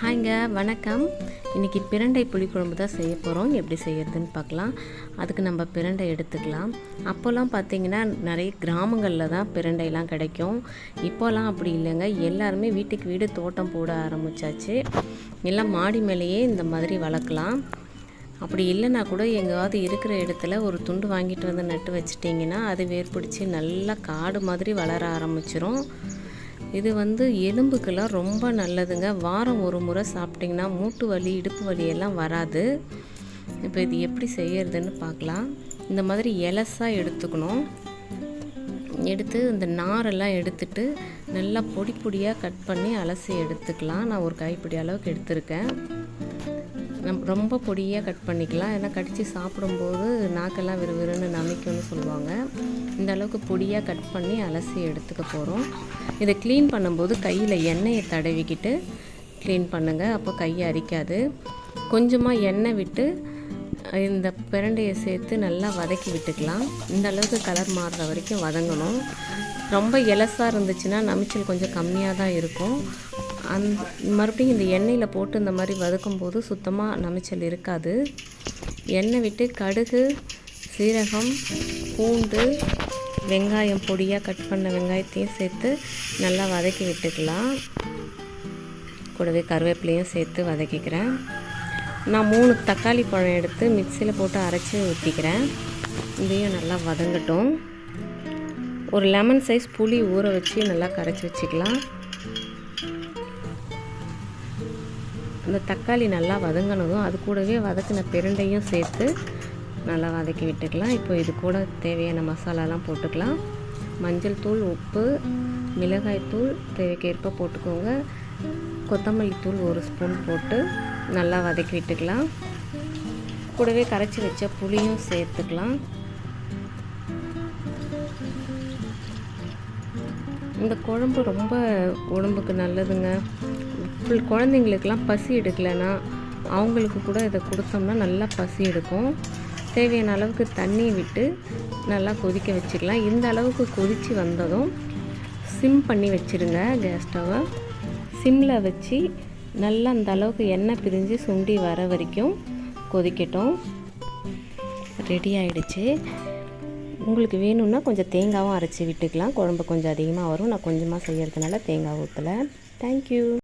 ஹாய்ங்க, வணக்கம். இன்றைக்கி பிரண்டை புளிக்குழம்பு தான் செய்ய போகிறோம். எப்படி செய்யறதுன்னு பார்க்கலாம். அதுக்கு நம்ம பிரண்டை எடுத்துக்கலாம். அப்போல்லாம் பார்த்திங்கன்னா நிறைய கிராமங்களில் தான் பிரண்டைலாம் கிடைக்கும். இப்போலாம் அப்படி இல்லைங்க. எல்லாருமே வீட்டுக்கு வீடு தோட்டம் போட ஆரம்பித்தாச்சு. எல்லாம் மாடி மேலேயே இந்த மாதிரி வளர்க்கலாம். அப்படி இல்லைன்னா கூட எங்கேயாவது இருக்கிற இடத்துல ஒரு துண்டு வாங்கிட்டு வந்து நட்டு வச்சிட்டிங்கன்னா அது வேர் பிடிச்சி நல்லா காடு மாதிரி வளர ஆரம்பிச்சிரும். இது எலும்புக்கெல்லாம் ரொம்ப நல்லதுங்க. வாரம் ஒரு முறை சாப்பிட்டிங்கன்னா மூட்டு வலி, இடுப்பு வலி எல்லாம் வராது. இப்போ இது எப்படி செய்யறதுன்னு பார்க்கலாம். இந்த மாதிரி எலசாக எடுத்துக்கணும். எடுத்து இந்த நாரெல்லாம் எடுத்துட்டு நல்லா பொடி பொடியாக கட் பண்ணி அலசி எடுத்துக்கலாம். நான் ஒரு கைப்பிடி அளவுக்கு எடுத்திருக்கேன். ரொம்ப பொடியாக கட் பண்ணிக்கலாம். ஏன்னா கடித்து சாப்பிடும்போது நாக்கெல்லாம் விறுவிறுன்னு நமைக்கும்னு சொல்லுவாங்க. இந்த அளவுக்கு பொடியாக கட் பண்ணி அலசி எடுத்துக்க போகிறோம். இதை க்ளீன் பண்ணும்போது கையில் எண்ணெயை தடவிக்கிட்டு க்ளீன் பண்ணுங்கள். அப்போ கையை அரிக்காது. கொஞ்சமாக எண்ணெய் விட்டு இந்த பிரண்டையை சேர்த்து நல்லா வதக்கி விட்டுக்கலாம். இந்த அளவுக்கு கலர் மாறுற வரைக்கும் வதங்கணும். ரொம்ப எலசாக இருந்துச்சுன்னா நமைச்சல் கொஞ்சம் கம்மியாக தான் இருக்கும். மறுபடியும் இந்த எண்ணெயில் போட்டு இந்த மாதிரி வதக்கும்போது சுத்தமாக நமைச்சல் இருக்காது. எண்ணெய் விட்டு கடுகு, சீரகம், பூண்டு, வெங்காயம், பொடியாக கட் பண்ண வெங்காயத்தையும் சேர்த்து நல்லா வதக்கி விட்டுக்கலாம். கூடவே கருவேப்பிலையும் சேர்த்து வதக்கிக்கிறேன். நான் 3 தக்காளி பழம் எடுத்து மிக்சியில் போட்டு அரைச்சி ஊற்றிக்கிறேன். இதையும் நல்லா வதங்கட்டும். ஒரு லெமன் சைஸ் புளி ஊற வச்சு நல்லா கரைச்சி வச்சுக்கலாம். இந்த தக்காளி நல்லா வதங்கினதும் அது கூடவே வதக்கின பிரண்டையும் சேர்த்து நல்லா வதக்கி விட்டுக்கலாம். இப்போ இது கூட தேவையான மசாலாலாம் போட்டுக்கலாம். மஞ்சள் தூள், உப்பு, மிளகாய் தூள் தேவைக்கேற்ப போட்டுக்கோங்க. கொத்தமல்லி தூள் 1 ஸ்பூன் போட்டு நல்லா வதக்கி விட்டுக்கலாம். கூடவே கரைச்சி வச்ச புளியும் சேர்த்துக்கலாம். இந்த குழம்பு ரொம்ப உடம்புக்கு நல்லதுங்க. குழந்தைங்களுக்கெல்லாம் பசி எடுக்கலைன்னா அவங்களுக்கு கூட இதை கொடுத்தோம்னா நல்லா பசி எடுக்கும். தேவையான அளவுக்கு தண்ணி விட்டு நல்லா கொதிக்க வச்சுக்கலாம். இந்த அளவுக்கு கொதித்து வந்ததும் சிம் பண்ணி வச்சுருங்க. கேஸ் ஸ்டவ்வை சிம்மில் வச்சு நல்லா அந்த அளவுக்கு எண்ணெய் பிரிஞ்சு சுண்டி வர வரைக்கும் கொதிக்கட்டும். ரெடி ஆகிடுச்சு. உங்களுக்கு வேணும்னா கொஞ்சம் தேங்காவும் அரைச்சி விட்டுக்கலாம். குழம்பு கொஞ்சம் அதிகமாக வரும். நான் கொஞ்சமாக செய்யறதுனால தேங்காய் ஊற்றலை. தேங்க்யூ.